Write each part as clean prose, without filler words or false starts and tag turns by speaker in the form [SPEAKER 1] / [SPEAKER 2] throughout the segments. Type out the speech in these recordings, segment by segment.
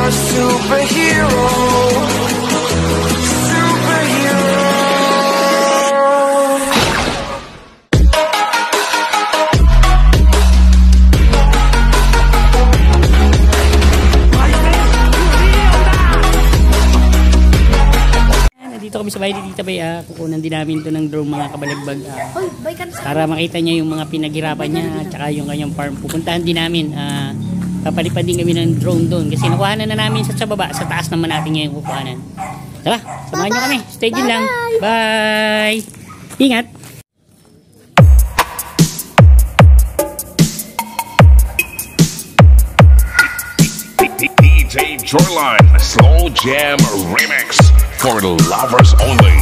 [SPEAKER 1] a superhero.
[SPEAKER 2] Dito kami sa bahay ni Tita Bay, kukunan din namin to ng drone mga kabalagbag, para makita niya yung mga pinaghirapan niya at saka yung kanyang farm. Pupuntahan din namin, papalipad din kami ng drone doon kasi nakuhanan na namin sa baba, sa taas naman natin ngayon kukuhanan. Tara, samahan niyo kami, stay din lang. Bye! Ingat!
[SPEAKER 3] DJ Joyline Slow Jam Remix for lovers only.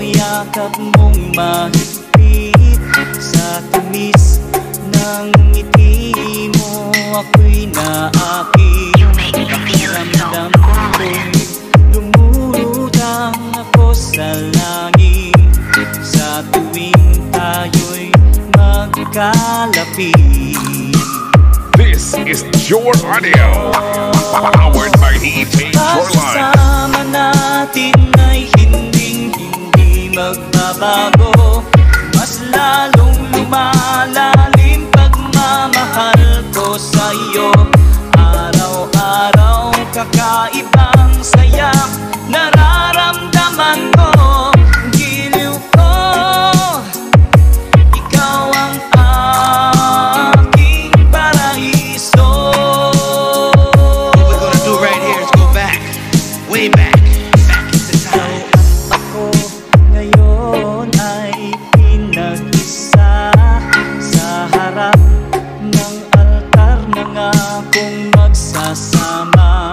[SPEAKER 4] Yakap mong mahigpit sa tamis ng ngiti mo, ako'y naakit. Ramdam ko'y lumulutang ako sa langit sa tuwing tayo'y magkalapit.
[SPEAKER 3] This is Your Audio, powered by DJ Joyline.
[SPEAKER 4] Pagsasama natin ay magbabago, mas lalong lumalalim pagmamahal ko sa'yo. Araw-araw kakaibang saya nararamdaman ko. Giliw ko, ikaw ang aking paraiso.
[SPEAKER 5] What we're gonna do right here is go back, way back.
[SPEAKER 4] Ngayon ay pinag-isa sa harap ng altar na ngakong magsasama.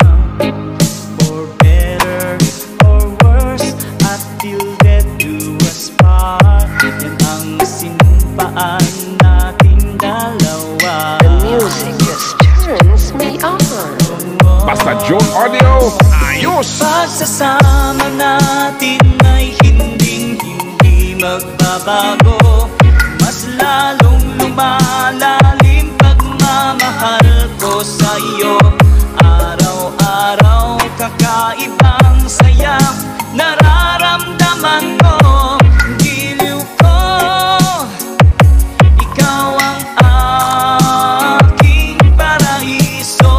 [SPEAKER 4] For better or worse, until death do us part. Yan ang sinumpaan nating dalawa.
[SPEAKER 6] The music just turns me on.
[SPEAKER 3] Basta Your Audio, ayos!
[SPEAKER 4] Pagsasama natin ay hindi magbabago, mas lalong lumalalim pagmamahal ko sa'yo. Araw-araw kakaibang saya nararamdaman ko. Giliw ko, ikaw ang aking paraiso.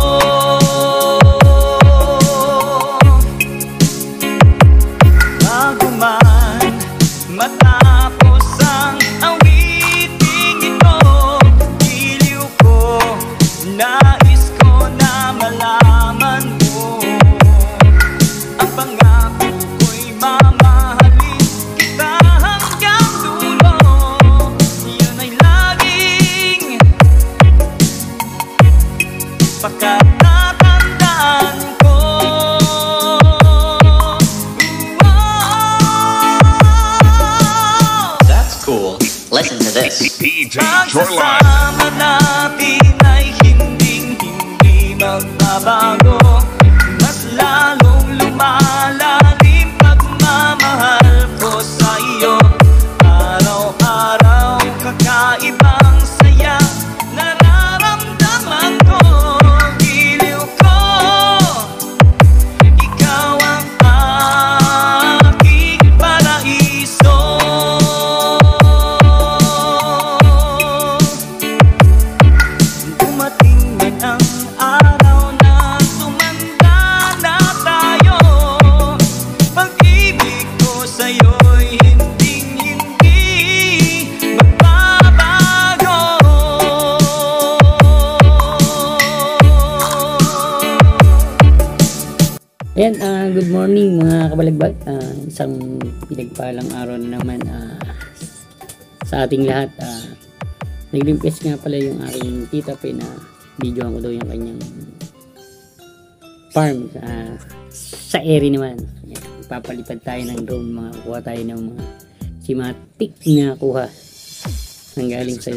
[SPEAKER 4] Bago man matapos ang awiting ito, giliw ko, nais ko na malaman mo. Ang pangako ko'y mamahalin kita hanggang dulo. Yun ay laging pagkatatandaan ko.
[SPEAKER 5] Listen to this.
[SPEAKER 3] DJ Joyline.
[SPEAKER 4] Pagsasama natin ay hindi magbabago, mas lalong lumalalim pagmamahal ko sa'yo. Araw-araw kakaibang saya nararamdaman ko. Giliw ko, ikaw ang aking paraiso.
[SPEAKER 2] Ayan, good morning mga kabalagbag. Isang pinagpalang araw na naman sa ating lahat. Nag-request nga pala yung aking tita pe na videoan ko daw yung kanyang farm sa area naman. Ayan, papalipad tayo ng drone, mga kuha tayo ng mga simatic na kuha ang galing sa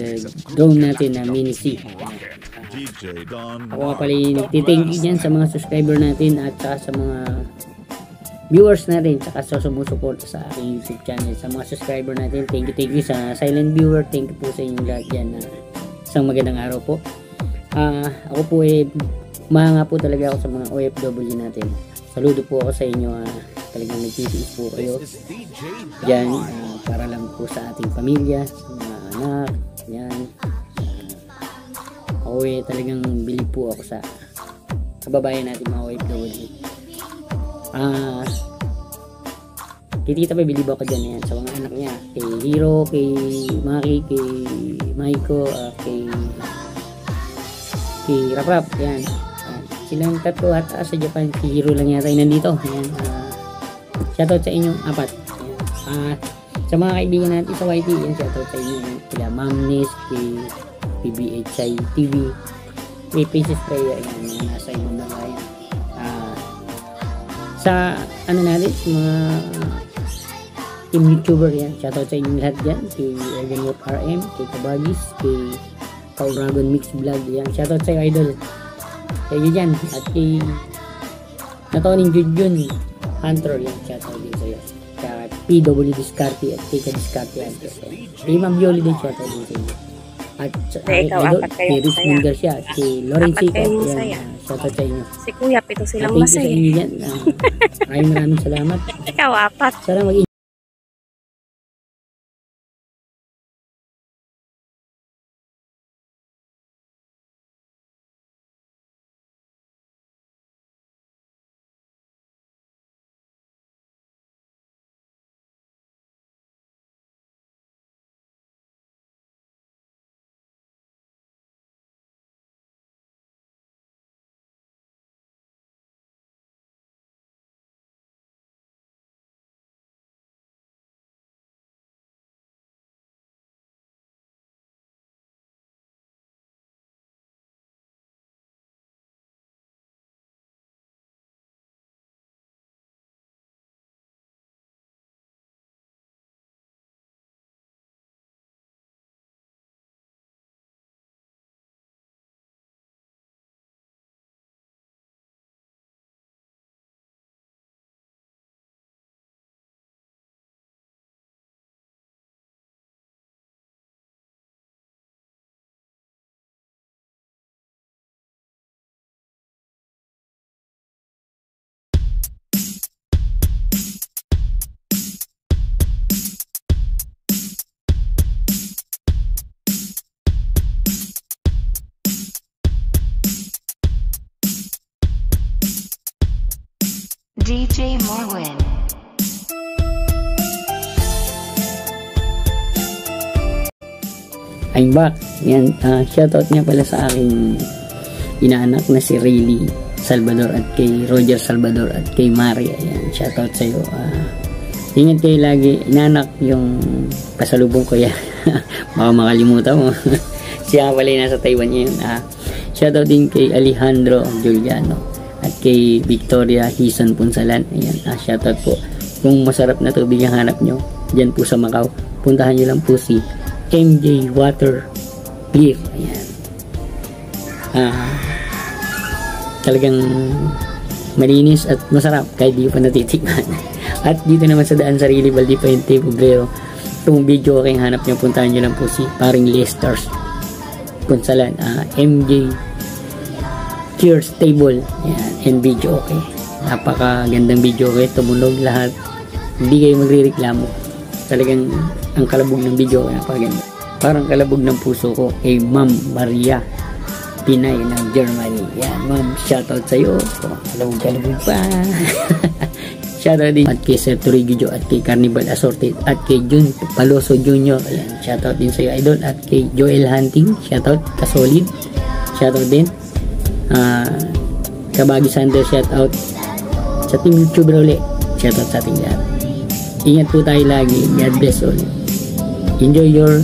[SPEAKER 2] drone natin na Mini C. Ako nga pala nagtithank you dyan sa mga subscriber natin at saka sa mga viewers natin saka sa sumusuporta sa aking YouTube channel. Sa mga subscriber natin, thank you sa silent viewer, thank you po sa inyong lahat dyan. Isang magandang araw po. Ako po mahanga po talaga ako sa mga OFW natin. Saludo po ako sa inyo, talagang nagtitiis po kayo dyan para lang po sa ating pamilya, sa mga anak, yan. Ako talagang bilib po ako sa kababayan natin mga OFW. Kay Tita Bay, bilib ako dyan yan, sa mga anak niya, kay Hiro, kay Maki, kay Maiko, kay Raprap, yan. Silang tatlo at sa Japan, si Hiro lang yata yung nandito. Ayan, shoutout sa inyong apat. Ayan. Sa mga kaibigan natin sa YT, yan, shoutout sa inyo. Kila Ma'am Nis, kay PBHI TV, kay Princess Freya, yan, mga nasa ibang bayan. Sa ano natin, mga team YouTuber yan, shoutout sa inyong lahat dyan. Kay Eganwalk RM, kay Kabagis, kay Paul Dragon Mix Vlog, yan, shoutout sa idol kayo dyan, at kay Natoning Jujun Hunter, yan, shoutout din sa'yo. Kaya PW Discarte at Tika Discarte, yan, kay Ma'am Yoli din, shoutout din sa'yo. At idol, kay Richmond Garcia at kay Lawrence Sico, yan, shoutout sa inyo.
[SPEAKER 7] Si Kuya, pito silang
[SPEAKER 2] thank you sa
[SPEAKER 7] masaya.
[SPEAKER 2] inyo yan. Maraming salamat.
[SPEAKER 7] Ikaw, apat.
[SPEAKER 2] Sana mag
[SPEAKER 6] DJ Marwin.
[SPEAKER 2] I'm back. Yan, shoutout niya pala sa aking inaanak na si Rayleigh Salvador at kay Roger Salvador at kay Maria. Yan, shoutout sa iyo. Ingat kayo lagi. Inaanak yung pasalubong ko yan. Baka makalimutan mo. Siya pala yung nasa Taiwan niya yun. Shoutout din kay Alejandro Juliano at kay Victoria Hison Punsalan. Ayan, shoutout po. Kung masarap na tubig ang hanap nyo dyan po sa Macau, puntahan nyo lang po si MJ Water Clear. Ayan. Talagang malinis at masarap kahit di pa natitikman. At dito naman sa daan Sarili Valdipuente Pobrero, itong video aking hanap nyo, puntahan nyo lang po si paring Lester's Punsalan, MJ Cheers Table. Ayan, and video okay. Napakagandang video okay. Tumunog lahat. Hindi kayo magre-reklamo. Talagang ang kalabog ng video okay, napakaganda. Parang kalabog ng puso ko kay Ma'am Maria Pinay ng Germany. Yan, Ma'am, shoutout sa iyo. Kalabog pa. Shoutout din at kay Sir Torigio at kay Carnival Assorted at kay Jun Paloso Jr. Ayan, shoutout din sa iyo, idol. At kay Joel Hunting, shoutout, kasolid. Shoutout din. Kabagi Sander, shoutout sa team YouTuber ulit, shoutout sa ating lahat. Ingat po tayo lagi. God bless all. Enjoy your